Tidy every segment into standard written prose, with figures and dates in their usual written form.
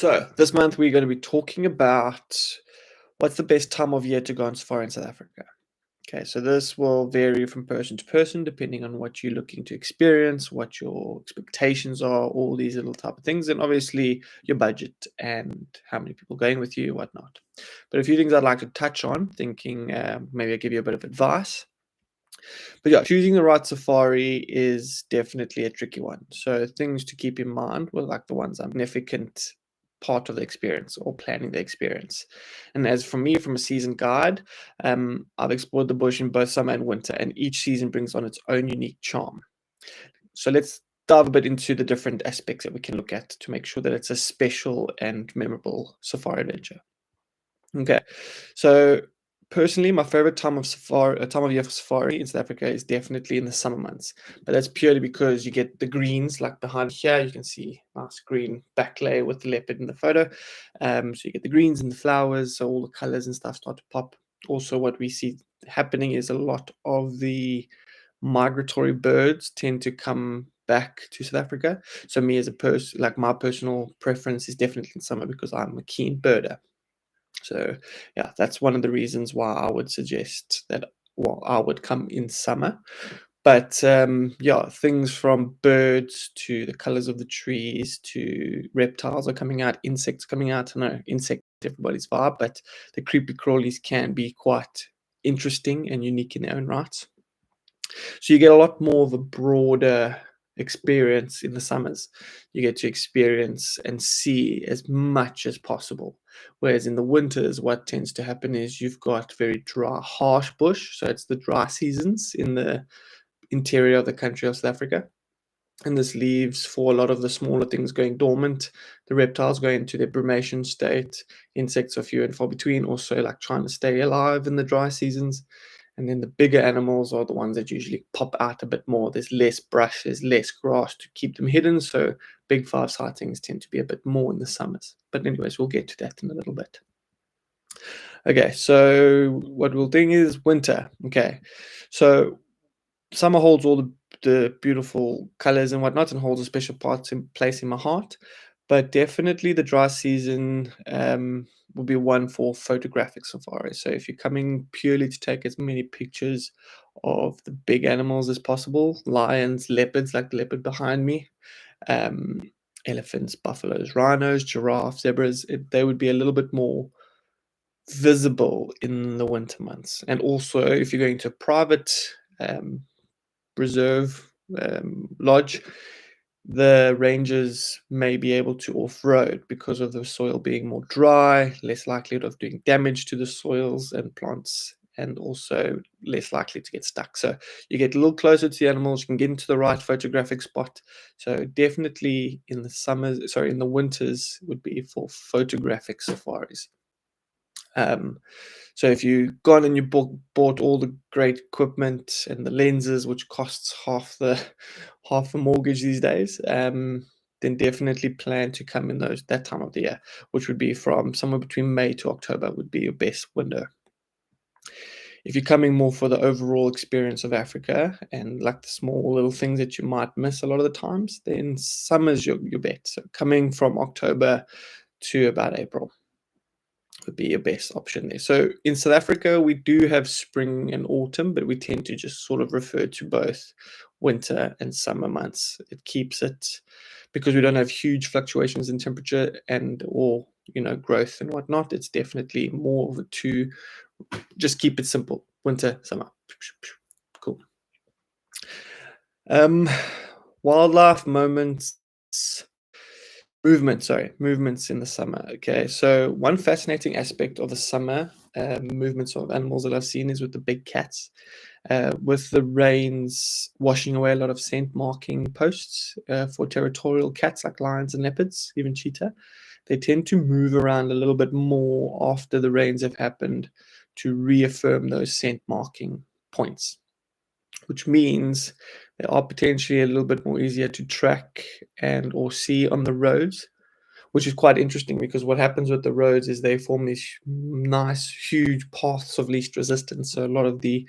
So this month we're going to be talking about what's the best time of year to go on safari in South Africa. Okay, so this will vary from person to person depending on what you're looking to experience, what your expectations are, all these little type of things, and obviously your budget and how many people going with you, whatnot. But a few things I'd like to touch on, thinking maybe I'll give you a bit of advice. But yeah, choosing the right safari is definitely a tricky one. So things to keep in mind were like the ones I'm significant part of the experience or planning the experience. And as for me, from a season guide, I've explored the bush in both summer and winter, and each season brings on its own unique charm. So let's dive a bit into the different aspects that we can look at to make sure that it's a special and memorable safari adventure. Okay, so personally, my favorite time of year for safari in South Africa is definitely in the summer months. But that's purely because you get the greens, like behind here, you can see nice green backlay with the leopard in the photo. So you get the greens and the flowers, so all the colors and stuff start to pop. Also, what we see happening is a lot of the migratory birds tend to come back to South Africa. So me as a person, like my personal preference is definitely in summer because I'm a keen birder. So yeah, that's one of the reasons why I would suggest that, well, I would come in summer. But yeah, things from birds to the colors of the trees to reptiles are coming out, insects coming out. I know insect everybody's vibe, but the creepy crawlies can be quite interesting and unique in their own rights. So you get a lot more of a broader experience in the summers. You get to experience and see as much as possible. Whereas in the winters, what tends to happen is you've got very dry, harsh bush. So it's the dry seasons in the interior of the country of South Africa. And this leaves for a lot of the smaller things going dormant. The reptiles go into their brumation state. Insects are few and far between, also like trying to stay alive in the dry seasons. And then the bigger animals are the ones that usually pop out a bit more. There's less brush, there's less grass to keep them hidden. So big five sightings tend to be a bit more in the summers. But anyways, we'll get to that in a little bit. Okay, so what we'll think is winter. Okay, so summer holds all the beautiful colors and whatnot and holds a special place in my heart. But definitely the dry season will be one for photographic safari. So if you're coming purely to take as many pictures of the big animals as possible, lions, leopards, like the leopard behind me, um, elephants, buffaloes, rhinos, giraffes, zebras, they would be a little bit more visible in the winter months. And also, if you're going to a private reserve lodge, the rangers may be able to off-road because of the soil being more dry, less likelihood of doing damage to the soils and plants, and also less likely to get stuck. So you get a little closer to the animals, you can get into the right photographic spot. So definitely in the winters would be for photographic safaris. So if you've gone and you bought all the great equipment and the lenses, which costs half the mortgage these days, then definitely plan to come in that time of the year, which would be from somewhere between May to October would be your best window. If you're coming more for the overall experience of Africa and like the small little things that you might miss a lot of the times, then summer's your bet. So coming from October to about April would be your best option there. So in South Africa, we do have spring and autumn, but we tend to just sort of refer to both winter and summer months. It keeps it, because we don't have huge fluctuations in temperature or growth and whatnot. It's definitely more of a two. Just keep it simple: winter, summer. Cool. Wildlife moments. Movements in the summer. Okay, so one fascinating aspect of the summer movements of animals that I've seen is with the big cats. With the rains washing away a lot of scent marking posts for territorial cats like lions and leopards, even cheetah, they tend to move around a little bit more after the rains have happened to reaffirm those scent marking points, which means they are potentially a little bit more easier to track and or see on the roads, which is quite interesting because what happens with the roads is they form these nice, huge paths of least resistance. So a lot of the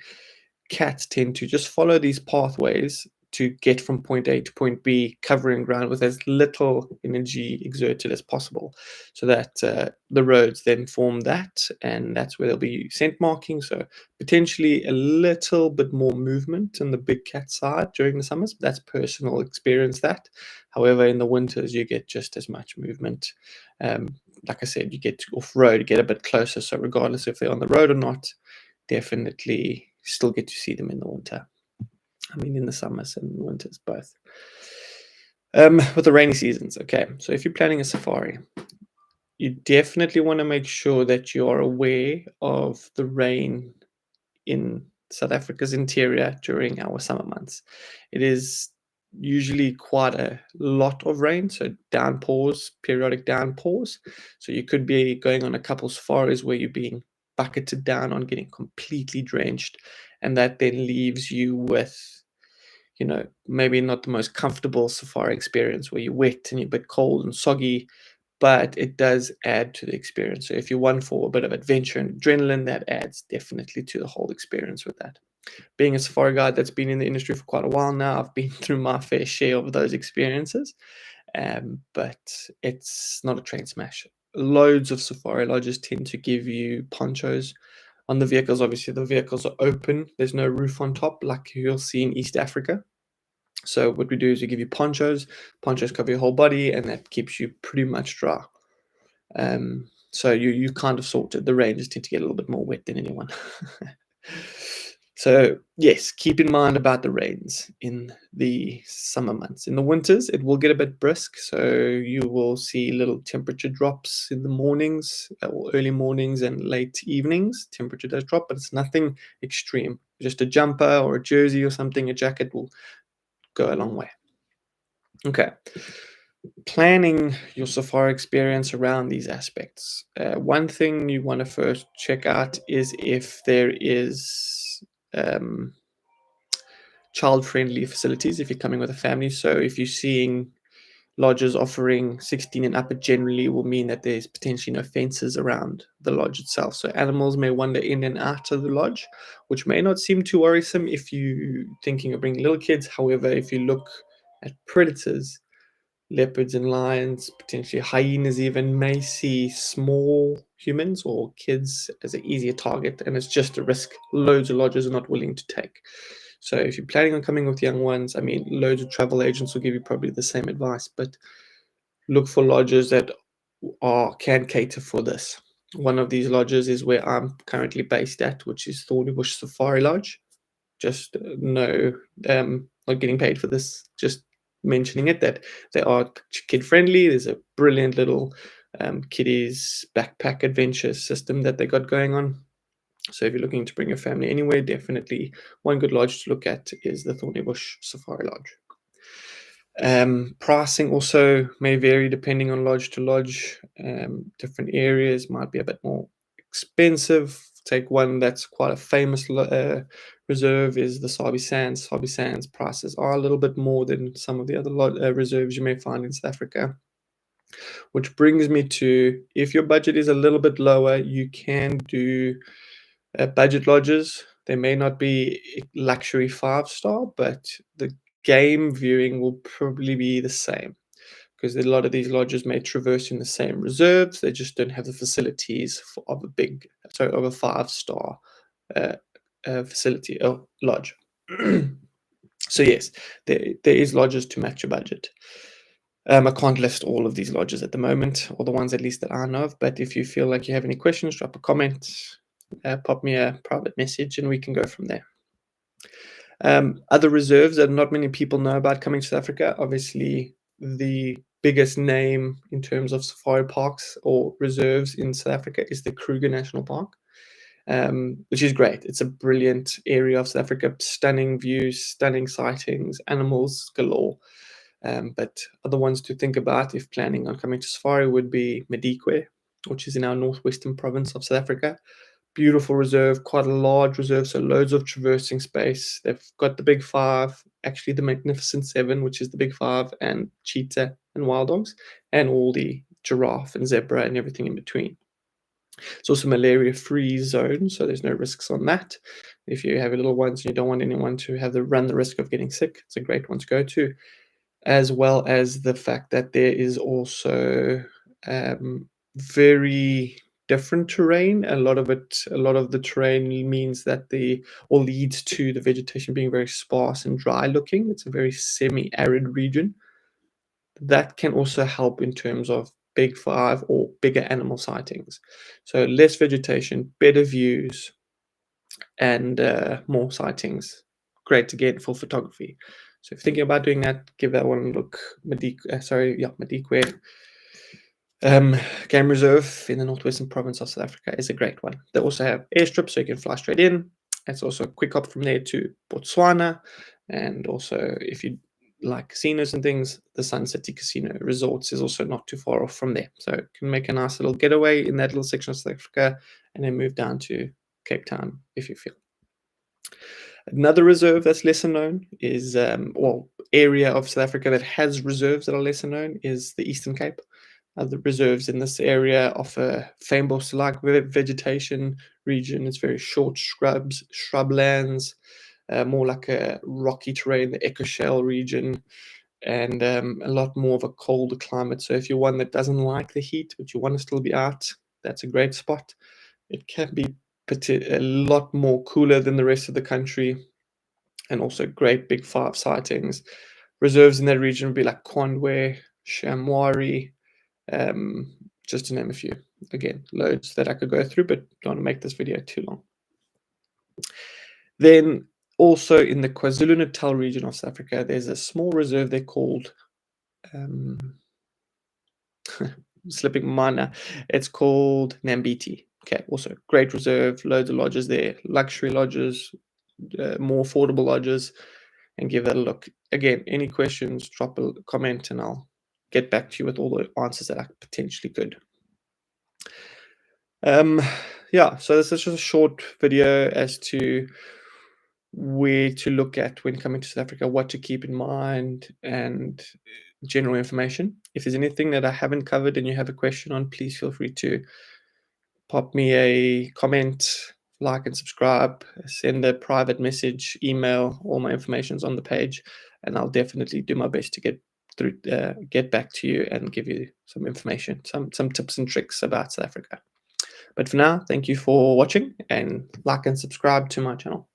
cats tend to just follow these pathways to get from point A to point B, covering ground with as little energy exerted as possible, so that the roads then form that, and that's where there'll be scent marking. So potentially a little bit more movement in the big cat side during the summers. That's personal experience. That, however, in the winters you get just as much movement. Like I said, you get off road, you get a bit closer. So regardless if they're on the road or not, definitely still get to see them in the winter. I mean, in the summers and winters both. With the rainy seasons, okay. So if you're planning a safari, you definitely want to make sure that you are aware of the rain in South Africa's interior during our summer months. It is usually quite a lot of rain, so downpours, periodic downpours. So you could be going on a couple safaris where you're being bucketed down on getting completely drenched, and that then leaves you with, maybe not the most comfortable safari experience where you're wet and you're a bit cold and soggy, but it does add to the experience. So if you're one for a bit of adventure and adrenaline, that adds definitely to the whole experience with that. Being a safari guide that's been in the industry for quite a while now, I've been through my fair share of those experiences, but it's not a train smash. Loads of safari lodges tend to give you ponchos on the vehicles. Obviously, the vehicles are open. There's no roof on top like you'll see in East Africa. So what we do is we give you ponchos. Ponchos cover your whole body, and that keeps you pretty much dry. So you kind of sorted. The rangers tend to get a little bit more wet than anyone. So yes, keep in mind about the rains in the summer months. In the winters, it will get a bit brisk, so you will see little temperature drops in the mornings, or early mornings and late evenings. Temperature does drop, but it's nothing extreme. Just a jumper or a jersey or something, a jacket will go a long way. Okay. Planning your safari experience around these aspects. One thing you want to first check out is if there is child-friendly facilities if you're coming with a family. So if you're seeing lodges offering 16 and up, it generally will mean that there's potentially no fences around the lodge itself. So animals may wander in and out of the lodge, which may not seem too worrisome if you're thinking of bringing little kids. However, if you look at predators, leopards and lions, potentially hyenas even, may see small humans or kids as an easier target, and it's just a risk loads of lodges are not willing to take. So if you're planning on coming with young ones, I mean, loads of travel agents will give you probably the same advice, but look for lodges that can cater for this. One of these lodges is where I'm currently based at, which is Thorny Bush Safari Lodge. Just no, not getting paid for this, just mentioning it, that they are kid friendly. There's a brilliant little kiddies backpack adventure system that they got going on. So if you're looking to bring your family anywhere, definitely one good lodge to look at is the Thorny Bush Safari Lodge. Pricing also may vary depending on lodge to lodge. Different areas might be a bit more expensive. Take one that's quite a famous reserve is the Sabi Sands. Sabi Sands prices are a little bit more than some of the other reserves you may find in South Africa. Which brings me to, if your budget is a little bit lower, you can do budget lodges. They may not be luxury 5-star, but the game viewing will probably be the same, because a lot of these lodges may traverse in the same reserves. They just don't have the facilities of a 5-star facility or lodge. So yes, there is lodges to match your budget. I can't list all of these lodges at the moment, or the ones at least that I know of, but if you feel like you have any questions, drop a comment, pop me a private message, and we can go from there. Other reserves that not many people know about coming to South Africa, obviously the biggest name in terms of safari parks or reserves in South Africa is the Kruger National Park, which is great. It's a brilliant area of South Africa, stunning views, stunning sightings, animals galore. But other ones to think about if planning on coming to safari would be Madikwe, which is in our northwestern province of South Africa. Beautiful reserve, quite a large reserve, so loads of traversing space. They've got the Big Five, actually the Magnificent Seven, which is the Big Five, and cheetah and wild dogs, and all the giraffe and zebra and everything in between. It's also malaria-free zone, so there's no risks on that. If you have your little ones and you don't want anyone to have the run the risk of getting sick, it's a great one to go to, as well as the fact that there is also very different terrain. A lot of the terrain means that the or leads to the vegetation being very sparse and dry looking. It's a very semi-arid region. That can also help in terms of big five or bigger animal sightings. So less vegetation, better views, and more sightings. Great again for photography. So if you're thinking about doing that, give that one a look. Madikwe Game Reserve in the northwestern province of South Africa is a great one. They also have airstrips, so you can fly straight in. It's also a quick hop from there to Botswana, and also if you like casinos and things, the Sun City Casino Resorts is also not too far off from there. So you can make a nice little getaway in that little section of South Africa, and then move down to Cape Town if you feel. Another reserve that's lesser known is, well, area of South Africa that has reserves that are lesser known is the Eastern Cape. The reserves in this area offer fynbos-like vegetation region. It's very short shrublands, more like a rocky terrain, the Ecoshell region, and a lot more of a colder climate. So if you're one that doesn't like the heat, but you want to still be out, that's a great spot. It can be a lot more cooler than the rest of the country, and also great big five sightings. Reserves in that region would be like Kwandwe, Shamwari, just to name a few. Again, loads that I could go through, but don't want to make this video too long. Then also in the KwaZulu-Natal region of South Africa, there's a small reserve there called, slipping my mind now, it's called Nambiti. Okay, also great reserve, loads of lodges there, luxury lodges, more affordable lodges, and give that a look. Again, any questions, drop a comment and I'll get back to you with all the answers that I potentially could. Yeah, so this is just a short video as to where to look at when coming to South Africa, what to keep in mind, and general information. If there's anything that I haven't covered and you have a question on, please feel free to pop me a comment, like and subscribe, send a private message, email. All my information's on the page, and I'll definitely do my best to get back to you and give you some information, some tips and tricks about South Africa. But for now, thank you for watching, and like and subscribe to my channel.